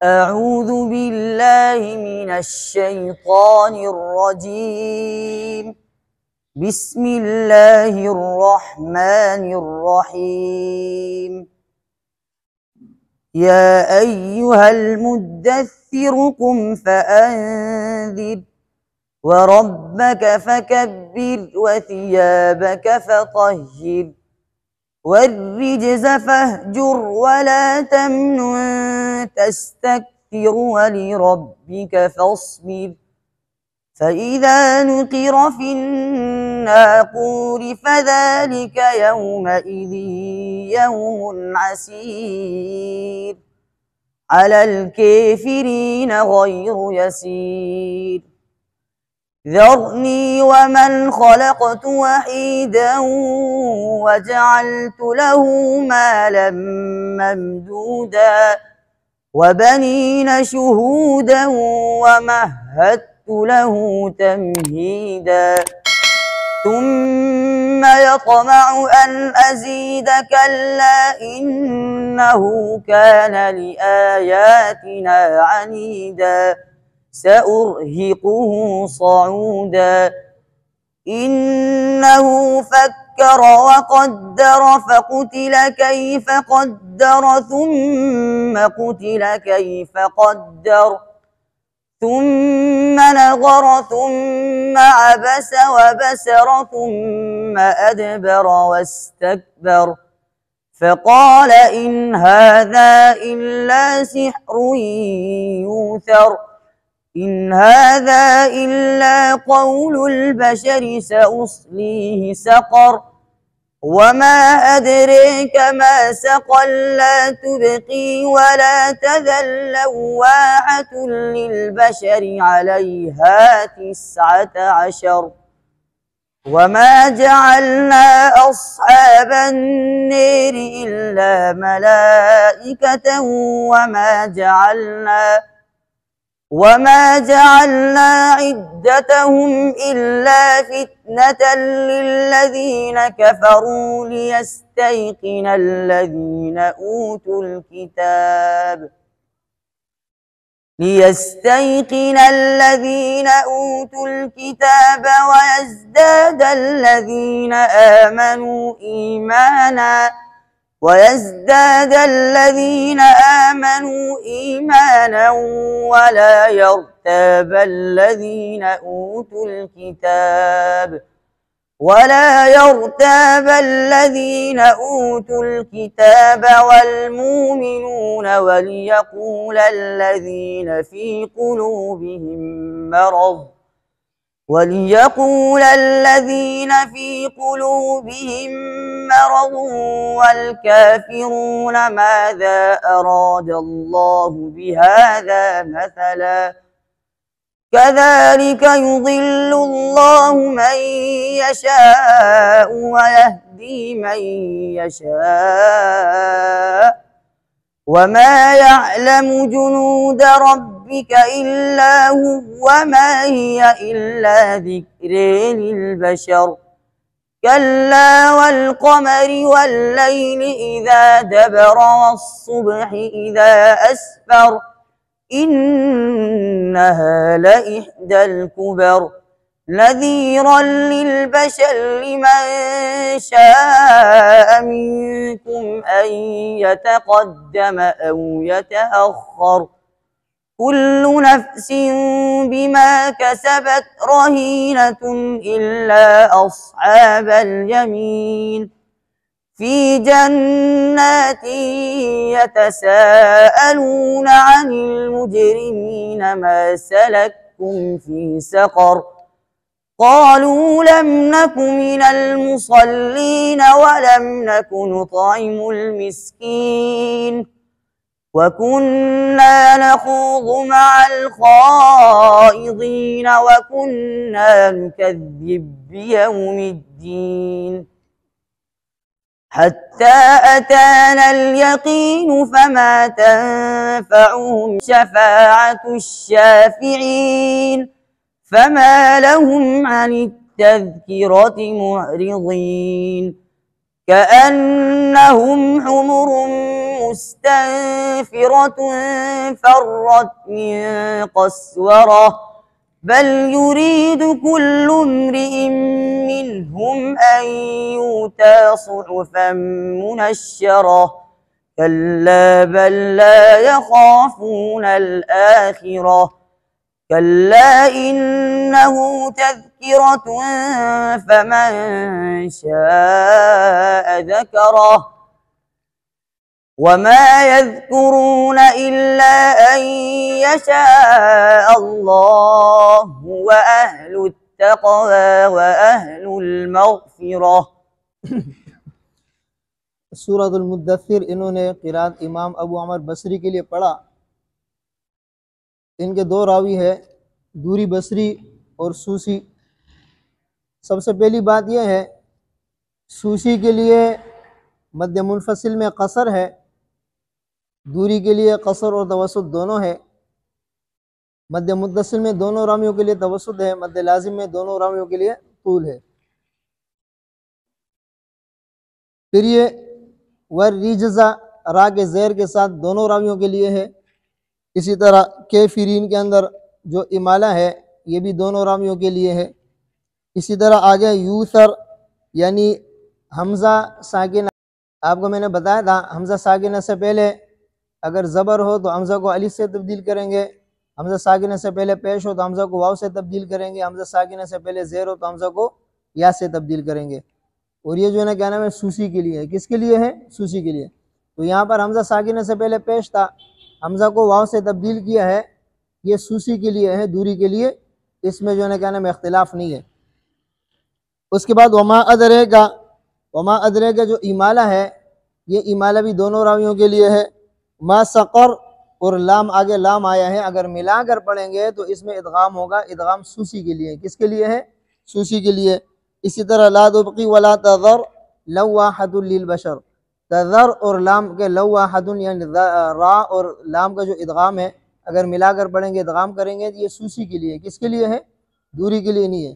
أعوذ بالله من الشيطان الرجيم. بسم الله الرحمن الرحيم. يا أيها المدثر قم فأنذر وربك فكبر وثيابك فطهر والرجز فاهجر ولا تمنن تستكثر ولربك فاصبر فإذا نقر في الناقور فذلك يومئذ يوم عسير على الكافرين غير يسير. ذرني ومن خلقت وحيدا وجعلت له مالا ممدودا وبنين شهودا ومهدت له تمهيدا ثم يطمع أن أزيد كلا إنه كان لآياتنا عنيدا سأرهقه صعودا إنه فكر وقدر فقتل كيف قدر ثم قتل كيف قدر ثم نظر ثم عبس وبسر ثم أدبر واستكبر فقال إن هذا إلا سحر يؤثر إن هذا إلا قول البشر سأصليه سقر وما أدريك ما سقر لا تبقي ولا تذر لواحة للبشر عليها 19 وما جعلنا أصحاب النار إلا ملائكة وما جعلنا عدتهم إلا فتنة للذين كفروا ليستيقن الذين أوتوا الكتاب ويزداد الذين آمنوا إيمانا ولا يرتاب الذين أوتوا الكتاب والمؤمنون وليقول الذين في قلوبهم مرض والكافرون ماذا أراد الله بهذا مثلا كذلك يضل الله من يشاء ويهدي من يشاء وما يعلم جنود ربك إلا هو وما هي إلا ذكر للبشر كلا والقمر والليل إذا دبر والصبح إذا أسفر إنها لإحدى الكبر نذيرا للبشر لمن شاء منكم أن يتقدم أو يتأخر كل نفس بما كسبت رهينة إلا أصحاب اليمين في جنات يتساءلون عن المجرمين ما سلككم في سقر قالوا لم نك من المصلين ولم نك نطعم المسكين وكنا نخوض مع الخائضين وكنا نكذب بيوم الدين حتى أتانا اليقين فما تنفعهم شفاعة الشافعين فما لهم عن التذكرة معرضين كأنهم حمر مستنفرة فرت من قسورة بل يريد كل امرئ منهم أن يؤتى صحفا منشرة كلا بل لا يخافون الآخرة كلا إنه تذكرة فمن شاء ذكره وما يذكرون إلا أن يشاء الله وأهل التقوى وأهل المغفرة। सूरतुल मुद्दस्सिर इन्होंने क़िरात इमाम अबू अमर बसरी के लिए पढ़ा। इनके दो रावी है, दूरी बसरी और सूसी। सबसे पहली बात यह है, सूसी के लिए मध्य मुनफसिल में कसर है, दूरी के लिए कसर और तवसुत दोनों है। मध्य मुद्दसिल में दोनों रावियों के लिए तवसुत है, मध्य लाजिम में दोनों रावियों के लिए तूल है। फिर ये वर्रिजज़ा रा के ज़ेर के साथ दोनों रावियों के लिए है। इसी तरह के फिरीन के अंदर जो इमाला है ये भी दोनों रावियों के लिए है। इसी तरह आगे यूसर यानी हमज़ा साकिन, आपको मैंने बताया था हमज़ा साकिन से पहले अगर ज़बर हो तो हमज़ा को अलिफ से तब्दील करेंगे, हमज़ा साकिन से पहले पेश हो तो हमज़ा को वाव से तब्दील करेंगे, हमज़ा साकिन से पहले ज़ेर हो तो हमज़ा को या से तब्दील करेंगे। और ये जो है ना क्या नाम है, सूसी के लिए है। किसके लिए है? सूसी के लिए। तो यहाँ पर हमज़ा साकिन से पहले पेश था, हमज़ा को वाव से तब्दील किया है, ये सूसी के लिए है, दूरी के लिए। इसमें जो है ना क्या नाम है, इख्तिलाफ नहीं है। उसके बाद वमा अदरे का जो इमाला है ये इमाला भी दोनों रावियों के लिए है। मा सक़र और लाम, आगे लाम आया है, अगर मिलाकर पढ़ेंगे तो इसमें इदगाम होगा। इदगाम सूसी के लिए। किसके लिए है? सूसी के लिए। इसी तरह ला तुबक़ी वला तज़र लव्वाहतुल लिल बशर, तज़र और लाम के लव्वाहतुन यानी रा और लाम का जो इदगाम है अगर मिलाकर पढ़ेंगे इदगाम करेंगे तो ये सूसी के लिए। किसके लिए है? दूरी के लिए नहीं है।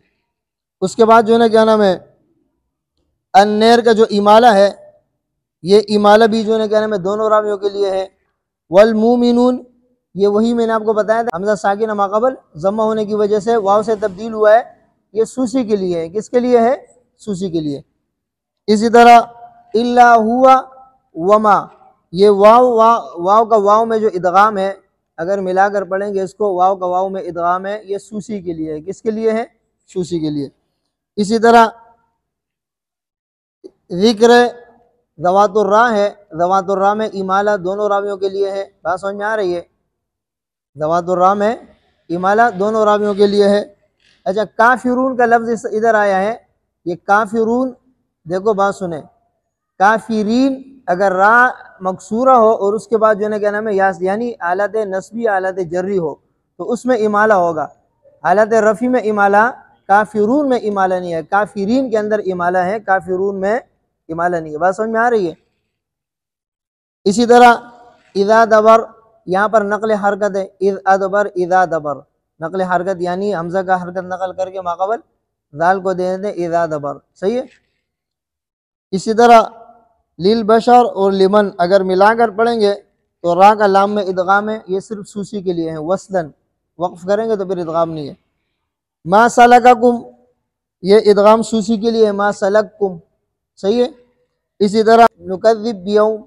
उसके बाद जो है ना क्या नाम है, अन्नेर का जो इमाला है ये इमाला भी जो है ना क्या नाम है, दोनों रावियों के लिए है। वल मुमिनून, ये वही मैंने आपको बताया था, हमज़ा साकिन माक़बल ज़म्मा होने की वजह से वाव से तब्दील हुआ है, ये सूसी के लिए है। किसके लिए है? सूसी के लिए। इसी तरह इल्ला हुआ वमा, ये वाव का वाव में जो इदगाम है अगर मिलाकर पढ़ेंगे इसको, वाव का वाव में इदगाम है, ये सूसी के लिए है। किसके लिए है? सूसी के लिए। इसी तरह ज़िक्र ज़वातुर रा है, ज़वातुर रा में इमाला दोनों रावियों के लिए है। बात समझ में आ रही है? ज़वातुर रा में इमाला दोनों रावियों के लिए है। अच्छा, काफिरून का लफ्ज़ इधर आया है, ये काफिरून, देखो बात सुने, काफिरीन अगर रा मकसूरा हो और उसके बाद जो है ना क्या नाम है यास यानी आलत नस्बी आलत जर्री हो तो उसमें इमाला होगा। आलत रफ़ी में इमाला, काफिरून में इमाला नहीं है। काफिरीन के अंदर इमाला है, काफिरून में इमाला नहीं है। बात समझ में आ रही है? इसी तरह इज़ा दबर, यहाँ पर नकल हरकत है, इज़ अदबर इज़ा दबर, नकल हरकत यानी हमज़ा का हरकत नकल करके माक़बल दाल को दे देते इज़ा दबर। सही है। इसी तरह लिल बशर और लिमन अगर मिलाकर पढ़ेंगे तो रा का लाम में इदगाम है, ये सिर्फ सूसी के लिए है। वसलन वक्फ करेंगे तो फिर इदगाम नहीं है। मा सलकाकुम, ये इदगाम सूसी के लिए है, मा सलककुम। सही है। इसी तरह नुकज़्ज़िब बियौम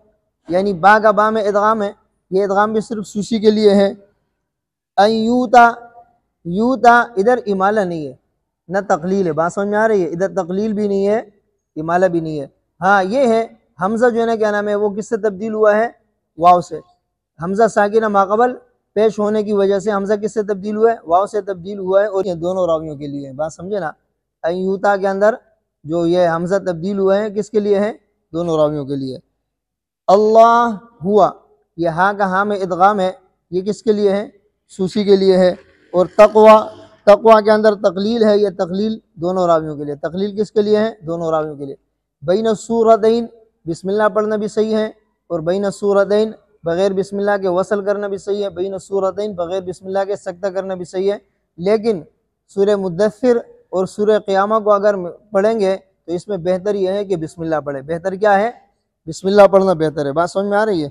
यानी बा का बा में इदगाम है, ये इदगाम भी सिर्फ सूसी के लिए है। अन यूता, यूता इधर इमाला नहीं है न तकलील है। बात समझ में आ रही है? इधर तकलील भी नहीं है, इमाला भी नहीं है। हाँ ये है, हमज़ा जो है ना क्या नाम है वो किससे तब्दील हुआ है? वाव से। हमज़ा साकिना माक़बल पेश होने की वजह से हमज़ा किससे तब्दील हुआ है? वाव से तब्दील हुआ है। और ये दोनों रावियों के लिए है। बात समझे ना? अयूता के अंदर जो ये हमज़ा तब्दील हुआ है किसके लिए है? दोनों रावियों के लिए। अल्लाह हुआ, ये हाँ का हाँ में इदगाम है, ये किसके लिए है? सूसी के लिए है। और तक़वा, तक़वा के अंदर तकलील है, ये तकलील दोनों रावियों के लिए। तकलील किसके लिए है? दोनों रावियों के लिए। बैन सूरतैन, बिस्मिल्लाह पढ़ना भी सही है, और बैन सूरतैन बग़ैर बिस्मिल्लाह के वसल करना भी सही है, बैन सूरतैन बग़ैर बिस्मिल्लाह के सकता करना भी सही है। लेकिन सूरह मुद्दस्सिर और सूरह क़ियामा को अगर पढ़ेंगे तो इसमें बेहतर यह है कि बिस्मिल्लाह पढ़े। बेहतर क्या है? बिस्मिल्लाह पढ़ना बेहतर है। बात समझ में आ रही है?